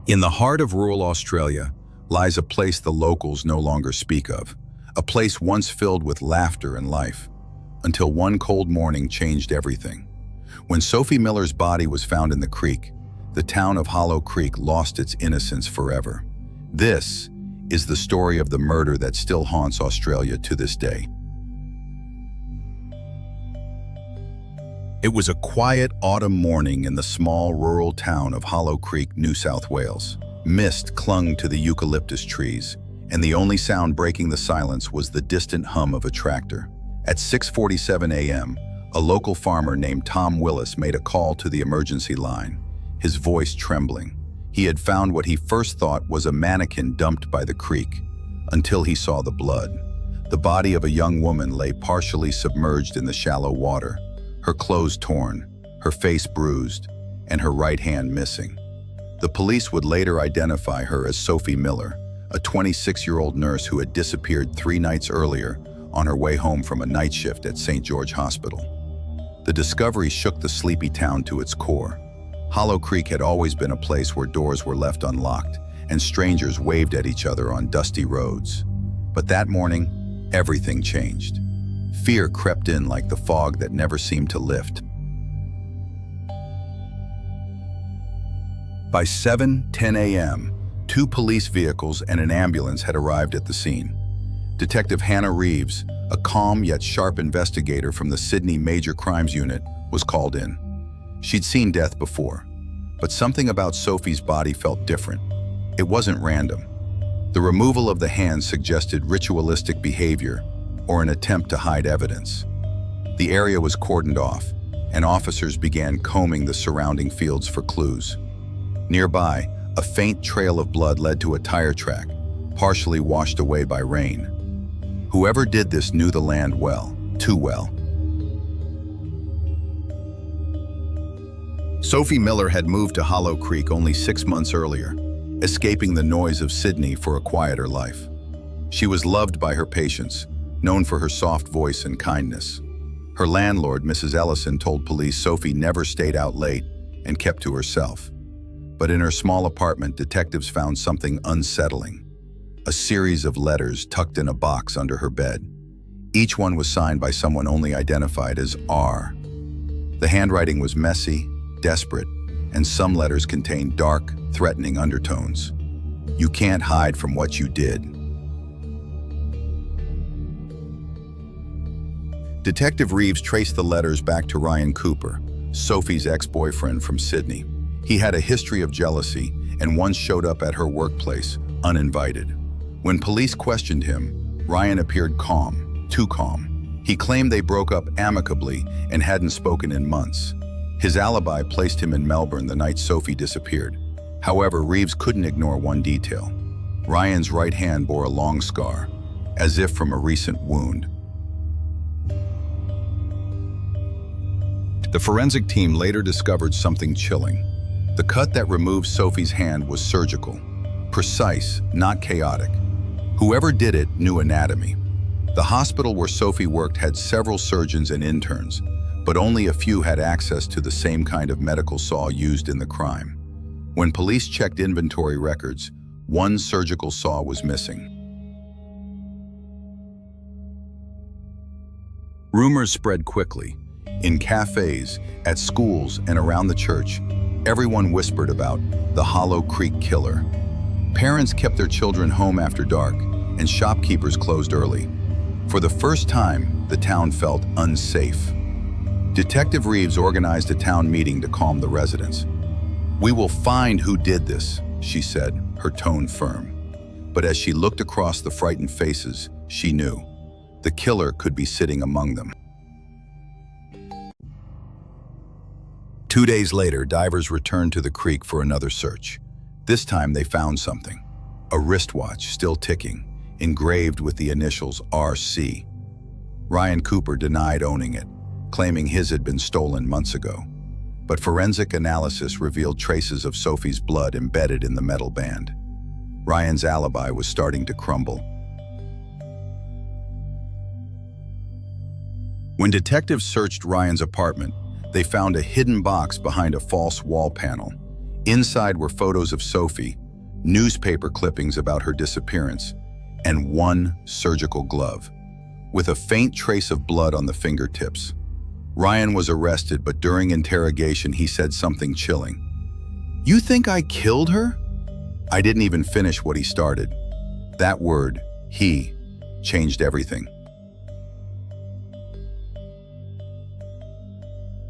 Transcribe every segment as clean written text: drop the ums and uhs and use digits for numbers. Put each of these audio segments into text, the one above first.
In the heart of rural Australia lies a place the locals no longer speak of, a place once filled with laughter and life, until one cold morning changed everything. When Sophie Miller's body was found in the creek, the town of Hollow Creek lost its innocence forever. This is the story of the murder that still haunts Australia to this day. It was a quiet autumn morning in the small rural town of Hollow Creek, New South Wales. Mist clung to the eucalyptus trees, and the only sound breaking the silence was the distant hum of a tractor. At 6:47 a.m., a local farmer named Tom Willis made a call to the emergency line, his voice trembling. He had found what he first thought was a mannequin dumped by the creek, until he saw the blood. The body of a young woman lay partially submerged in the shallow water, her clothes torn, her face bruised, and her right hand missing. The police would later identify her as Sophie Miller, a 26-year-old nurse who had disappeared 3 nights earlier on her way home from a night shift at St. George Hospital. The discovery shook the sleepy town to its core. Hollow Creek had always been a place where doors were left unlocked and strangers waved at each other on dusty roads. But that morning, everything changed. Fear crept in like the fog that never seemed to lift. By 7:10 a.m., 2 police vehicles and an ambulance had arrived at the scene. Detective Hannah Reeves, a calm yet sharp investigator from the Sydney Major Crimes Unit, was called in. She'd seen death before, but something about Sophie's body felt different. It wasn't random. The removal of the hands suggested ritualistic behavior or an attempt to hide evidence. The area was cordoned off, and officers began combing the surrounding fields for clues. Nearby, a faint trail of blood led to a tire track, partially washed away by rain. Whoever did this knew the land well, too well. Sophie Miller had moved to Hollow Creek only 6 months earlier, escaping the noise of Sydney for a quieter life. She was loved by her patients, known for her soft voice and kindness. Her landlord, Mrs. Ellison, told police Sophie never stayed out late and kept to herself. But in her small apartment, detectives found something unsettling: a series of letters tucked in a box under her bed. Each one was signed by someone only identified as R. The handwriting was messy, desperate, and some letters contained dark, threatening undertones. "You can't hide from what you did." Detective Reeves traced the letters back to Ryan Cooper, Sophie's ex-boyfriend from Sydney. He had a history of jealousy and once showed up at her workplace, uninvited. When police questioned him, Ryan appeared calm, too calm. He claimed they broke up amicably and hadn't spoken in months. His alibi placed him in Melbourne the night Sophie disappeared. However, Reeves couldn't ignore one detail. Ryan's right hand bore a long scar, as if from a recent wound. The forensic team later discovered something chilling. The cut that removed Sophie's hand was surgical, precise, not chaotic. Whoever did it knew anatomy. The hospital where Sophie worked had several surgeons and interns, but only a few had access to the same kind of medical saw used in the crime. When police checked inventory records, one surgical saw was missing. Rumors spread quickly. In cafes, at schools, and around the church, everyone whispered about the Hollow Creek killer. Parents kept their children home after dark, and shopkeepers closed early. For the first time, the town felt unsafe. Detective Reeves organized a town meeting to calm the residents. "We will find who did this," she said, her tone firm. But as she looked across the frightened faces, she knew the killer could be sitting among them. 2 days later, divers returned to the creek for another search. This time they found something: a wristwatch still ticking, engraved with the initials RC. Ryan Cooper denied owning it, claiming his had been stolen months ago. But forensic analysis revealed traces of Sophie's blood embedded in the metal band. Ryan's alibi was starting to crumble. When detectives searched Ryan's apartment, they found a hidden box behind a false wall panel. Inside were photos of Sophie, newspaper clippings about her disappearance, and one surgical glove, with a faint trace of blood on the fingertips. Ryan was arrested, but during interrogation he said something chilling. "You think I killed her?" I didn't even finish what he started. That word, he, changed everything.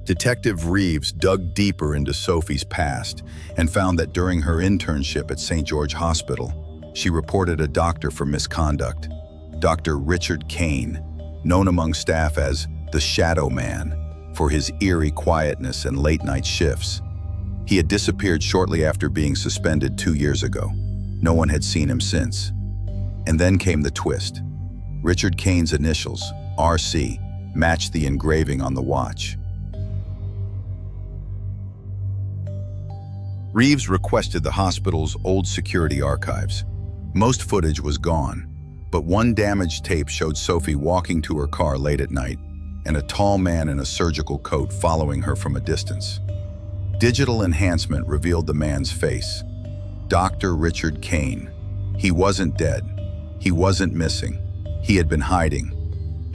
Detective Reeves dug deeper into Sophie's past and found that during her internship at St. George Hospital, she reported a doctor for misconduct, Dr. Richard Kane, known among staff as the Shadow Man for his eerie quietness and late-night shifts. He had disappeared shortly after being suspended 2 years ago. No one had seen him since. And then came the twist. Richard Kane's initials, RC, matched the engraving on the watch. Reeves requested the hospital's old security archives. Most footage was gone, but one damaged tape showed Sophie walking to her car late at night and a tall man in a surgical coat following her from a distance. Digital enhancement revealed the man's face. Dr. Richard Kane. He wasn't dead. He wasn't missing. He had been hiding.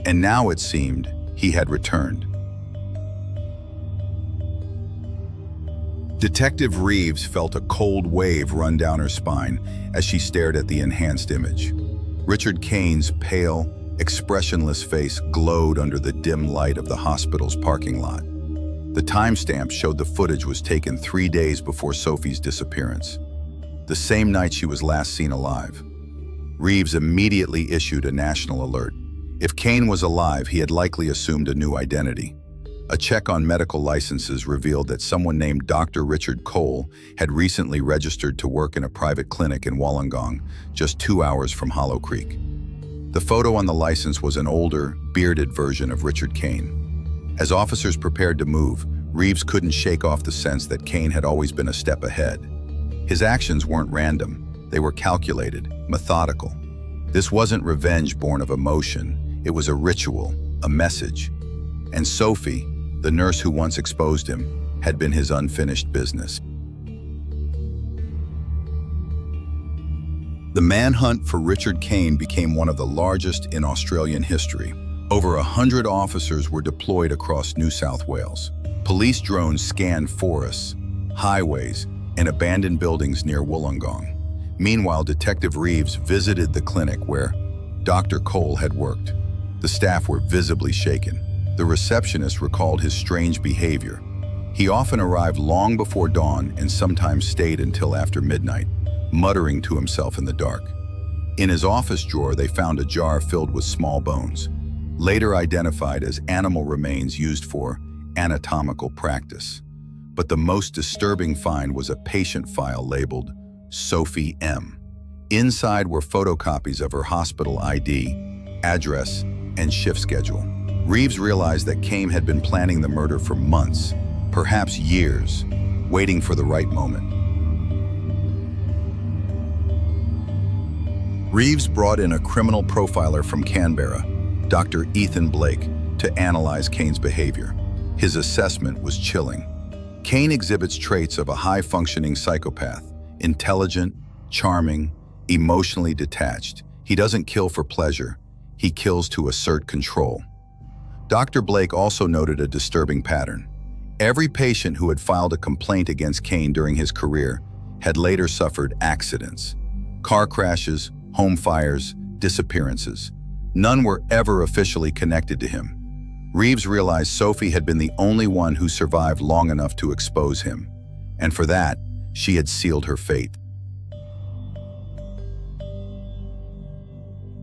And now it seemed he had returned. Detective Reeves felt a cold wave run down her spine as she stared at the enhanced image. Richard Kane's pale, expressionless face glowed under the dim light of the hospital's parking lot. The timestamp showed the footage was taken 3 days before Sophie's disappearance, the same night she was last seen alive. Reeves immediately issued a national alert. If Kane was alive, he had likely assumed a new identity. A check on medical licenses revealed that someone named Dr. Richard Cole had recently registered to work in a private clinic in Wollongong, just 2 hours from Hollow Creek. The photo on the license was an older, bearded version of Richard Kane. As officers prepared to move, Reeves couldn't shake off the sense that Kane had always been a step ahead. His actions weren't random. They were calculated, methodical. This wasn't revenge born of emotion. It was a ritual, a message. And Sophie, the nurse who once exposed him, had been his unfinished business. The manhunt for Richard Kane became one of the largest in Australian history. Over 100 officers were deployed across New South Wales. Police drones scanned forests, highways, and abandoned buildings near Wollongong. Meanwhile, Detective Reeves visited the clinic where Dr. Cole had worked. The staff were visibly shaken. The receptionist recalled his strange behavior. He often arrived long before dawn and sometimes stayed until after midnight, muttering to himself in the dark. In his office drawer, they found a jar filled with small bones, later identified as animal remains used for anatomical practice. But the most disturbing find was a patient file labeled Sophie M. Inside were photocopies of her hospital ID, address, and shift schedule. Reeves realized that Kane had been planning the murder for months, perhaps years, waiting for the right moment. Reeves brought in a criminal profiler from Canberra, Dr. Ethan Blake, to analyze Kane's behavior. His assessment was chilling. Kane exhibits traits of a high-functioning psychopath, intelligent, charming, emotionally detached. He doesn't kill for pleasure. He kills to assert control. Dr. Blake also noted a disturbing pattern. Every patient who had filed a complaint against Kane during his career had later suffered accidents, car crashes, home fires, disappearances. None were ever officially connected to him. Reeves realized Sophie had been the only one who survived long enough to expose him, and for that, she had sealed her fate.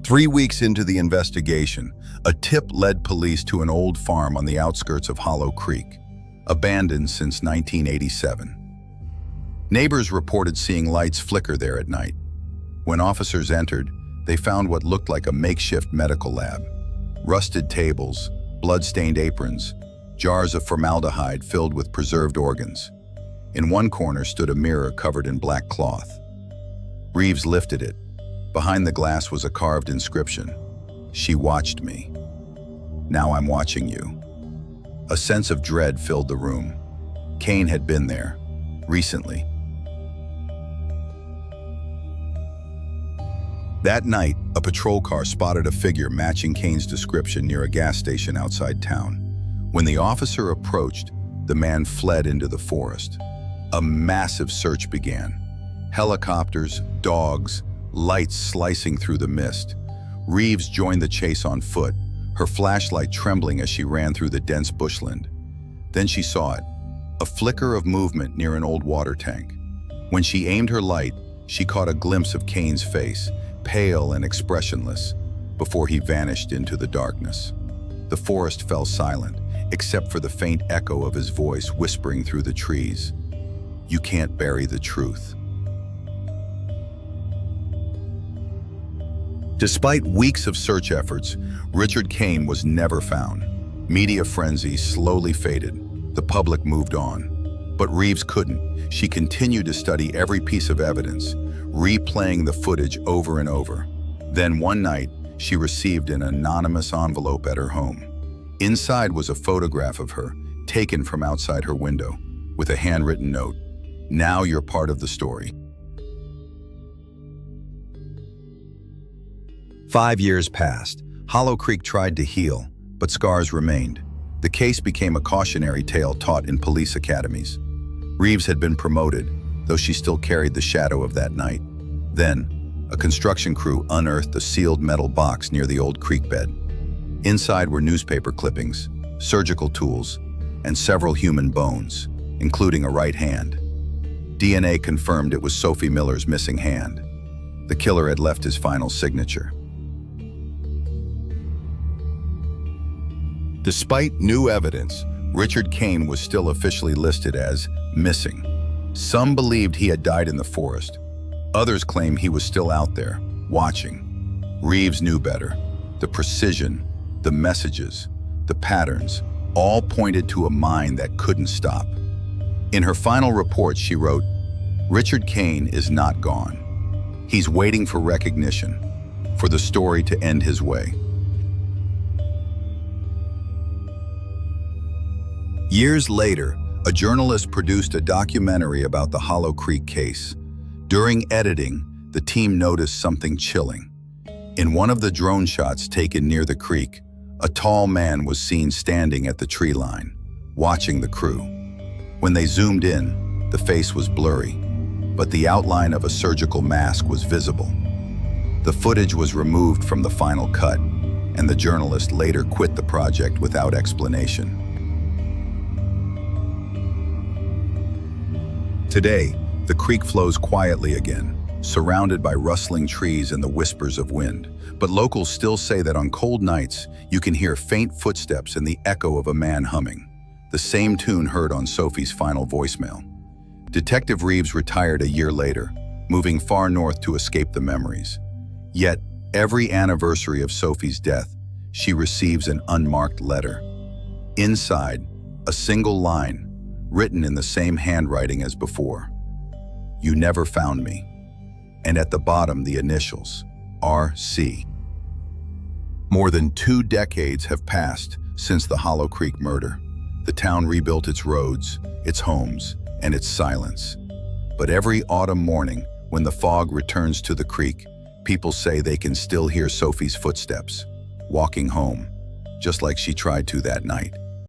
3 weeks into the investigation, a tip led police to an old farm on the outskirts of Hollow Creek, abandoned since 1987. Neighbors reported seeing lights flicker there at night. When officers entered, they found what looked like a makeshift medical lab. Rusted tables, blood-stained aprons, jars of formaldehyde filled with preserved organs. In one corner stood a mirror covered in black cloth. Reeves lifted it. Behind the glass was a carved inscription. "She watched me. Now I'm watching you." A sense of dread filled the room. Kane had been there, recently, That night, a patrol car spotted a figure matching Kane's description near a gas station outside town. When the officer approached, the man fled into the forest. A massive search began. Helicopters, dogs, lights slicing through the mist. Reeves joined the chase on foot, her flashlight trembling as she ran through the dense bushland. Then she saw it, a flicker of movement near an old water tank. When she aimed her light, she caught a glimpse of Kane's face, pale and expressionless, before he vanished into the darkness. The forest fell silent, except for the faint echo of his voice whispering through the trees. "You can't bury the truth." Despite weeks of search efforts, Richard Kane was never found. Media frenzy slowly faded. The public moved on. But Reeves couldn't. She continued to study every piece of evidence, replaying the footage over and over. Then one night, she received an anonymous envelope at her home. Inside was a photograph of her, taken from outside her window, with a handwritten note. "Now you're part of the story." 5 years passed. Hollow Creek tried to heal, but scars remained. The case became a cautionary tale taught in police academies. Reeves had been promoted, though she still carried the shadow of that night. Then, a construction crew unearthed a sealed metal box near the old creek bed. Inside were newspaper clippings, surgical tools, and several human bones, including a right hand. DNA confirmed it was Sophie Miller's missing hand. The killer had left his final signature. Despite new evidence, Richard Kane was still officially listed as missing. Some believed he had died in the forest. Others claimed he was still out there, watching. Reeves knew better. The precision, the messages, the patterns, all pointed to a mind that couldn't stop. In her final report, she wrote, "Richard Kane is not gone. He's waiting for recognition, for the story to end his way." Years later, a journalist produced a documentary about the Hollow Creek case. During editing, the team noticed something chilling. In one of the drone shots taken near the creek, a tall man was seen standing at the tree line, watching the crew. When they zoomed in, the face was blurry, but the outline of a surgical mask was visible. The footage was removed from the final cut, and the journalist later quit the project without explanation. Today, the creek flows quietly again, surrounded by rustling trees and the whispers of wind. But locals still say that on cold nights, you can hear faint footsteps and the echo of a man humming, the same tune heard on Sophie's final voicemail. Detective Reeves retired a year later, moving far north to escape the memories. Yet, every anniversary of Sophie's death, she receives an unmarked letter. Inside, a single line, written in the same handwriting as before. "You never found me." And at the bottom, the initials, RC. More than 2 decades have passed since the Hollow Creek murder. The town rebuilt its roads, its homes, and its silence. But every autumn morning, when the fog returns to the creek, people say they can still hear Sophie's footsteps, walking home, just like she tried to that night.